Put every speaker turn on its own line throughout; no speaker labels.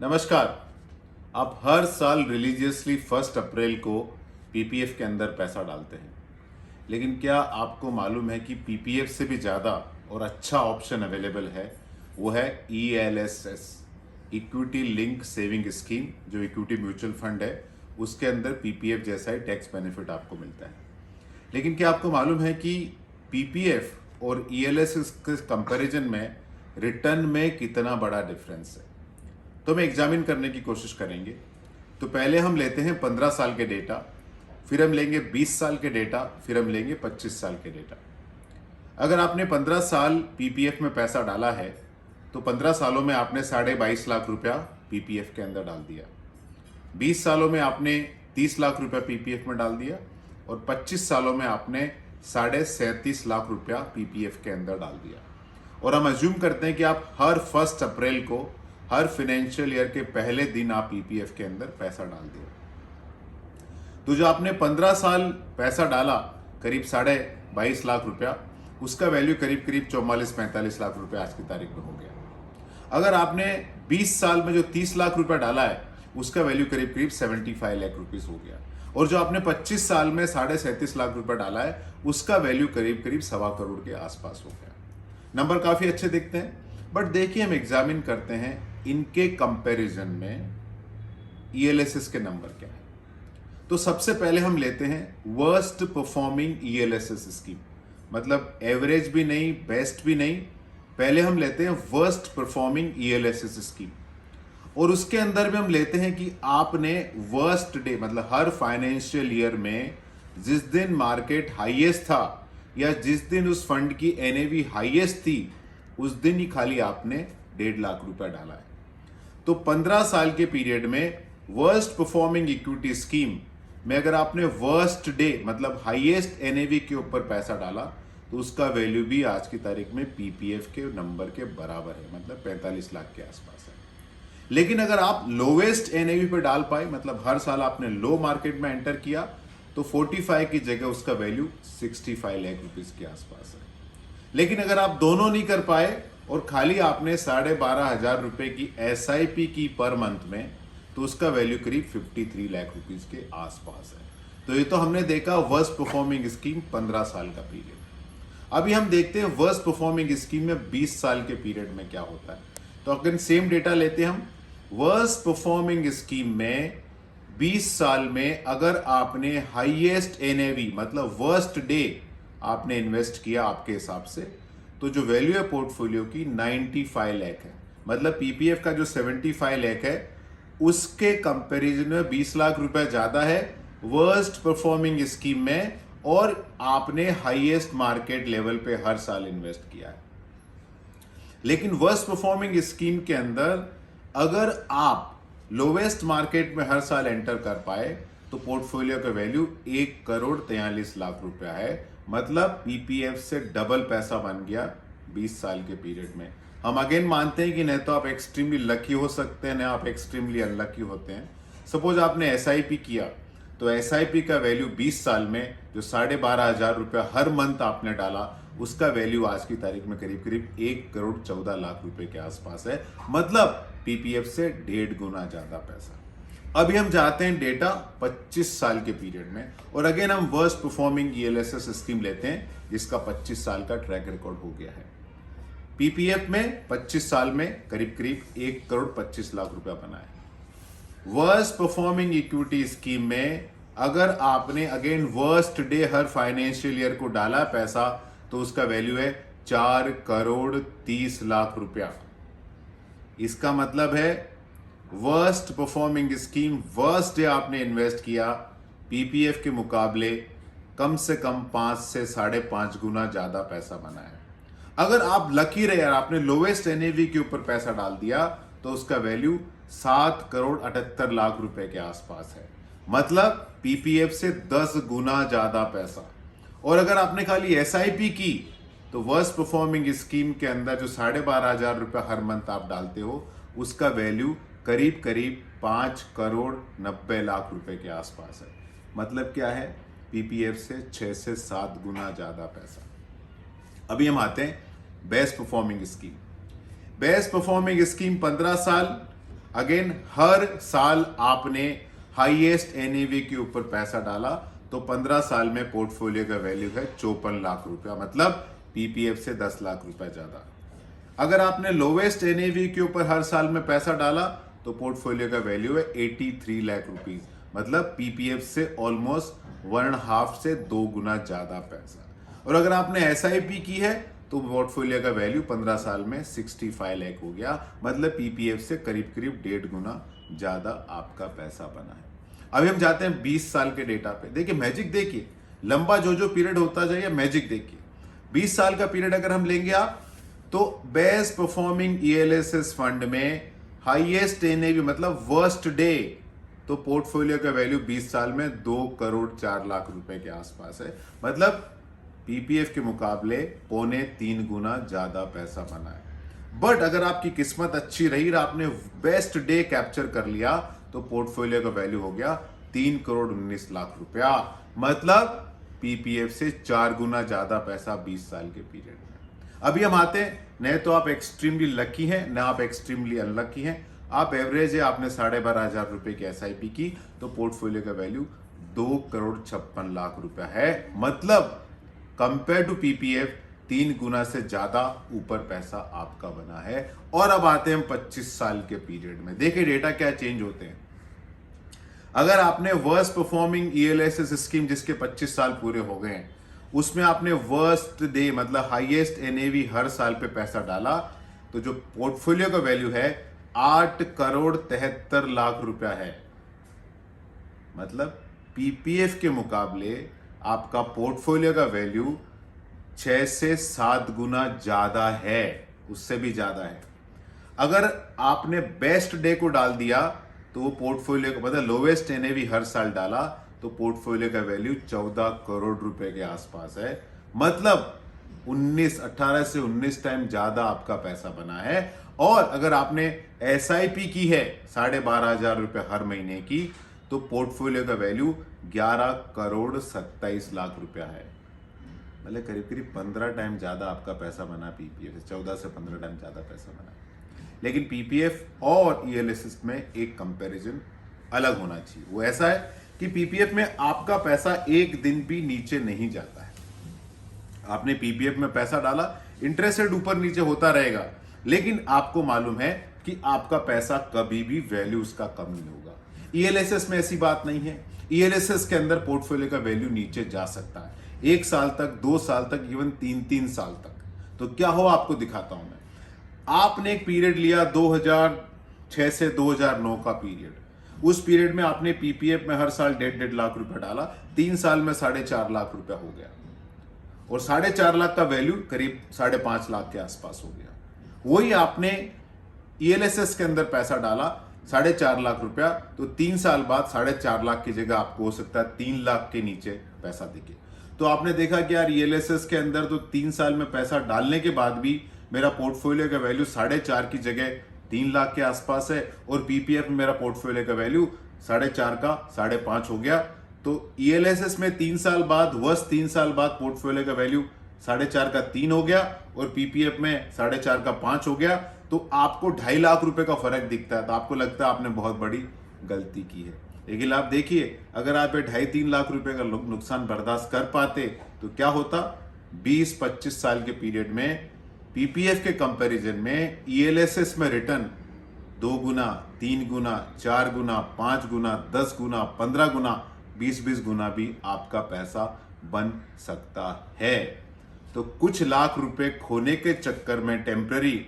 नमस्कार। आप हर साल रिलीजियसली 1 अप्रैल को पीपीएफ के अंदर पैसा डालते हैं, लेकिन क्या आपको मालूम है कि पीपीएफ से भी ज़्यादा और अच्छा ऑप्शन अवेलेबल है? वो है ELSS, equity link saving scheme, जो इक्विटी म्यूचुअल फंड है। उसके अंदर पीपीएफ जैसा ही टैक्स बेनिफिट आपको मिलता है। लेकिन क्या आपको मालूम है कि पीपीएफ और ईएलएसएस के कंपैरिजन में रिटर्न में कितना बड़ा डिफरेंस है? तो हम एग्जामिन करने की कोशिश करेंगे। तो पहले हम लेते हैं 15 साल के डेटा, फिर हम लेंगे 20 साल के डेटा, फिर हम लेंगे 25 साल के डेटा। अगर आपने 15 साल पीपीएफ में पैसा डाला है तो 15 सालों में आपने 22.5 लाख रुपया पीपीएफ के अंदर डाल दिया। 20 सालों में आपने 30 लाख रुपया पीपीएफ में डाल दिया और 25 सालों में आपने 37.5 लाख रुपया पीपीएफ के अंदर डाल दिया। और हम अज्यूम करते हैं कि आप हर 1 अप्रैल को हर फाइनेंशियल ईयर के पहले दिन आप पीपीएफ के अंदर पैसा डाल दिया। तो जो आपने 15 साल पैसा डाला, करीब 22.5 लाख रुपया, उसका वैल्यू करीब 44-45 लाख रुपया आज की तारीख में हो गया। अगर आपने 20 साल में जो 30 लाख रुपया डाला है, उसका वैल्यू करीब 75 लाख रुपीस हो गया। और जो आपने 25 साल में 37.5 लाख रुपया डाला है, उसका वैल्यू करीब 1.25 करोड़ के आसपास हो गया। नंबर काफी अच्छे दिखते हैं, बट देखिए हम एग्जामिन करते हैं इनके कंपैरिजन में ईएलएसएस के नंबर क्या है। तो सबसे पहले हम लेते हैं वर्स्ट परफॉर्मिंग ईएलएसएस स्कीम, मतलब एवरेज भी नहीं, बेस्ट भी नहीं। पहले हम लेते हैं वर्स्ट परफॉर्मिंग ईएलएसएस स्कीम, और उसके अंदर भी हम लेते हैं कि आपने वर्स्ट डे, मतलब हर फाइनेंशियल ईयर में जिस दिन मार्केट हाईएस्ट था या जिस दिन उस फंड की एनएवी हाईएस्ट थी, उस दिन ही खाली आपने 1.5 लाख रुपया डाला है। तो 15 साल के पीरियड में वर्स्ट परफॉर्मिंग इक्विटी स्कीम में अगर आपने वर्स्ट डे, मतलब हाईएस्ट एनएवी के ऊपर पैसा डाला, तो उसका वैल्यू भी आज की तारीख में पीपीएफ के नंबर के बराबर है, मतलब 45 लाख के आसपास है। लेकिन अगर आप लोवेस्ट एनएवी पे डाल पाए, मतलब हर साल आपने लो मार्केट में एंटर किया, तो 45 की जगह उसका वैल्यू 65 लाख रुपीस के आसपास है। लेकिन अगर आप दोनों नहीं कर पाए और खाली आपने 12,500 रुपए की एसआईपी की पर मंथ में, तो उसका वैल्यू करीब 53 लाख रुपीस के आसपास है। तो ये तो हमने देखा वर्स्ट परफॉर्मिंग स्कीम 15 साल का पीरियड। अभी हम देखते हैं वर्स्ट परफॉर्मिंग स्कीम में 20 साल के पीरियड में क्या होता है। तो अगर सेम डेटा लेते हैं हम, वर्स्ट परफॉर्मिंग स्कीम में 20 साल में अगर आपने हाईएस्ट एनएवी, मतलब वर्स्ट डे आपने इन्वेस्ट किया आपके हिसाब से, तो जो वैल्यू है पोर्टफोलियो की 95 लाख है। मतलब पीपीएफ का जो 75 लाख है, उसके कंपैरिजन में 20 लाख रुपए ज्यादा है वर्स्ट परफॉर्मिंग स्कीम में, और आपने हाईएस्ट मार्केट लेवल पे हर साल इन्वेस्ट किया है। लेकिन वर्स्ट परफॉर्मिंग स्कीम के अंदर अगर आप लोवेस्ट मार्केट में हर साल एंटर कर पाए, तो पोर्टफोलियो का वैल्यू 1,43 लाख रुपया है। मतलब पीपीएफ से डबल पैसा बन गया 20 साल के पीरियड में। हम अगेन मानते हैं कि नहीं तो आप एक्सट्रीमली लकी हो सकते हैं, ना आप एक्सट्रीमली अनलकी होते हैं। सपोज आपने एसआईपी किया, तो एसआईपी का वैल्यू 20 साल में जो 12,500 रुपया हर मंथ आपने डाला, उसका वैल्यू आज की तारीख में करीब करीब 1,14 लाख रुपए के आसपास है। मतलब पीपीएफ से 1.5 गुना ज्यादा पैसा। अभी हम जाते हैं डेटा 25 साल के पीरियड में, और अगेन हम वर्स्ट परफॉर्मिंग ईएलएसएस स्कीम लेते हैं जिसका 25 साल का ट्रैक रिकॉर्ड हो गया है। पीपीएफ में 25 साल में करीब करीब 1,25 लाख रुपया बना है। वर्स्ट परफॉर्मिंग इक्विटी स्कीम में अगर आपने अगेन वर्स्ट डे हर फाइनेंशियल ईयर को डाला पैसा, तो उसका वैल्यू है 4,30 लाख रुपया। इसका मतलब है worst performing scheme, worst day आपने इन्वेस्ट किया, पीपीएफ के मुकाबले कम से कम 5 से 5.5 गुना ज्यादा पैसा बना है। अगर आप लकी रहे और आपने लोवेस्ट एनएवी के ऊपर पैसा डाल दिया, तो उसका वैल्यू 7,78 लाख रुपए के आसपास है। मतलब पीपीएफ से 10 गुना ज्यादा पैसा। और अगर आपने खाली एसआईपी की, तो वर्स्ट परफॉर्मिंग स्कीम के अंदर जो 12,500 रुपया हर मंथ आप डालते हो, उसका वैल्यू करीब करीब 5,90 लाख रुपए के आसपास है। मतलब क्या है, पीपीएफ से 6 से 7 गुना ज्यादा पैसा। अभी हम आते हैं best performing scheme. Best performing scheme 15 साल अगेन हर साल आपने हाईएस्ट एनएवी के ऊपर पैसा डाला तो 15 साल में पोर्टफोलियो का वैल्यू है 54 लाख रुपया, मतलब पीपीएफ से 10 लाख रुपया ज्यादा। अगर आपने लोवेस्ट एनएवी के ऊपर हर साल में पैसा डाला तो पोर्टफोलियो का वैल्यू है 83 लाख रुपीज, मतलब पीपीएफ से ऑलमोस्ट 1.5 से 2 गुना ज्यादा पैसा। और अगर आपने एसआईपी की है तो पोर्टफोलियो का वैल्यू 15 साल में 65 लाख हो गया, मतलब पीपीएफ से करीब करीब 1.5 गुना ज्यादा आपका पैसा बना है। अभी हम जाते हैं 20 साल के डेटा पे। देखिए मैजिक, देखिए लंबा जो पीरियड होता जाए, मैजिक देखिए 20 साल का पीरियड अगर हम लेंगे आप, तो बेस्ट परफॉर्मिंग ईएलएसएस फंड में हाईएस्ट एनएवी मतलब वर्स्ट डे, तो पोर्टफोलियो का वैल्यू 20 साल में 2 करोड़ 4 लाख रुपए के आसपास है, मतलब पीपीएफ के मुकाबले 2.25 गुना ज्यादा पैसा बना है। बट अगर आपकी किस्मत अच्छी रही और आपने बेस्ट डे कैप्चर कर लिया तो पोर्टफोलियो का वैल्यू हो गया 3 करोड़ 19 लाख रुपया, मतलब पीपीएफ से 4 गुना ज्यादा पैसा 20 साल के पीरियड में। अभी हम आते हैं, न तो आप एक्सट्रीमली लकी हैं न आप एक्सट्रीमली अनलकी हैं, आप एवरेज है, आपने 12,500 रुपए की एसआईपी की तो पोर्टफोलियो का वैल्यू 2 करोड़ 56 लाख रुपया है, मतलब कंपेयर टू पीपीएफ 3 गुना से ज्यादा ऊपर पैसा आपका बना है। और अब आते हैं हम 25 साल के पीरियड में। देखिए डेटा क्या चेंज होते हैं। अगर आपने वर्स्ट परफॉर्मिंग ईएलएसएस स्कीम जिसके 25 साल पूरे हो गए हैं, उसमें आपने वर्स्ट डे मतलब हाईएस्ट एनएवी हर साल पे पैसा डाला, तो जो पोर्टफोलियो का वैल्यू है 8 करोड़ 73 लाख रुपया है, मतलब पीपीएफ के मुकाबले आपका पोर्टफोलियो का वैल्यू 6 से 7 गुना ज्यादा है, उससे भी ज्यादा है। अगर आपने बेस्ट डे को डाल दिया तो वो पोर्टफोलियो का मतलब लोवेस्ट एनएवी हर साल डाला तो पोर्टफोलियो का वैल्यू 14 करोड़ रुपए के आसपास है, मतलब 18 से 19 टाइम ज्यादा आपका पैसा बना है। और अगर आपने एसआईपी की है 12,500 रुपए हर महीने की तो पोर्टफोलियो का वैल्यू 11 करोड़ 27 लाख रुपया है, मतलब करीब करीब 15 टाइम ज्यादा आपका पैसा बना पीपीएफ से, 14 से 15 टाइम ज्यादा पैसा बना। लेकिन पीपीएफ और ईएलएसएस में एक कंपैरिजन अलग होना चाहिए, वो ऐसा है कि पीपीएफ में आपका पैसा एक दिन भी नीचे नहीं जाता है। आपने पीपीएफ में पैसा डाला, इंटरेस्ट रेट ऊपर नीचे होता रहेगा, लेकिन आपको मालूम है कि आपका पैसा कभी भी वैल्यू उसका कम नहीं होगा। ईएलएसएस में ऐसी बात नहीं है। ईएलएसएस के अंदर पोर्टफोलियो का वैल्यू नीचे जा सकता है 1 साल तक, 2 साल तक, इवन 3 साल तक। तो क्या हो आपको दिखाता हूं मैं। आपने एक पीरियड लिया 2006 से 2009 का पीरियड, उस पीरियड में आपने पीपीएफ में हर साल 1.5 लाख रुपया डाला, 3 साल में 4.5 लाख रुपया हो गया और 4.5 लाख का वैल्यू करीब 5.5 लाख के आसपास हो गया। वही आपने ईएलएसएस के अंदर पैसा डाला 4.5 लाख रुपया, तो 3 साल बाद 4.5 लाख की जगह आपको हो सकता है 3 लाख के नीचे पैसा दिखे। तो आपने देखा कि यार ईएलएसएस के अंदर तो 3 साल में पैसा डालने के बाद भी मेरा पोर्टफोलियो का वैल्यू 4.5 की जगह 3 लाख के आसपास है, और पीपीएफ में मेरा पोर्टफोलियो का वैल्यू 4.5 का 5.5 हो गया। तो ईएलएसएस में 3 साल बाद, वर्ष 3 साल बाद पोर्टफोलियो का वैल्यू 4.5 का 3 हो गया और पीपीएफ में 4.5 का 5 हो गया। तो आपको 2.5 लाख रुपए का फर्क दिखता है, तो आपको लगता है आपने बहुत बड़ी गलती की है। लेकिन आप देखिए, अगर आप 2.5-3 लाख रुपए का नुकसान बर्दाश्त कर पाते तो क्या होता। 20-25 साल के पीरियड में पीपीएफ के कंपैरिजन में ईएलएसएस में रिटर्न 2 गुना, 3 गुना, 4 गुना, 5 गुना, 10 गुना, 15 गुना, 20-20 गुना भी आपका पैसा बन सकता है। तो कुछ लाख रुपए खोने के चक्कर में टेम्पररी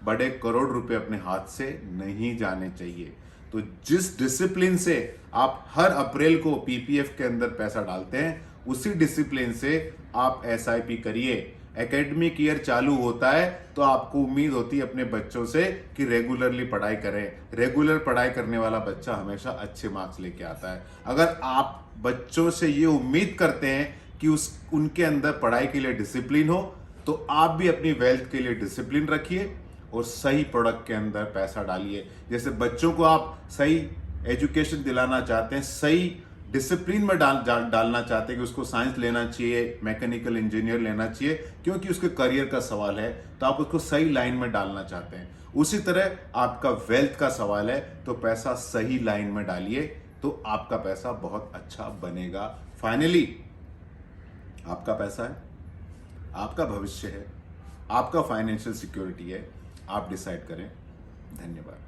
बड़े करोड़ रुपए अपने हाथ से नहीं जाने चाहिए। तो जिस डिसिप्लिन से आप हर अप्रैल को पीपीएफ के अंदर पैसा डालते हैं, उसी डिसिप्लिन से आप एसआईपी करिए। एकेडमिक ईयर चालू होता है तो आपको उम्मीद होती है अपने बच्चों से कि रेगुलरली पढ़ाई करें। रेगुलर पढ़ाई करने वाला बच्चा हमेशा अच्छे मार्क्स लेके आता है। अगर आप बच्चों से ये उम्मीद करते हैं कि उनके अंदर पढ़ाई के लिए डिसिप्लिन हो, तो आप भी अपनी वेल्थ के लिए डिसिप्लिन रखिए और सही प्रोडक्ट के अंदर पैसा डालिए। जैसे बच्चों को आप सही एजुकेशन दिलाना चाहते हैं, सही डिसिप्लिन में डालना चाहते हैं कि उसको साइंस लेना चाहिए, मैकेनिकल इंजीनियर लेना चाहिए क्योंकि उसके करियर का सवाल है, तो आप उसको सही लाइन में डालना चाहते हैं। उसी तरह आपका वेल्थ का सवाल है तो पैसा सही लाइन में डालिए, तो आपका पैसा बहुत अच्छा बनेगा। फाइनली आपका पैसा है, आपका भविष्य है, आपका फाइनेंशियल सिक्योरिटी है, आप डिसाइड करें। धन्यवाद।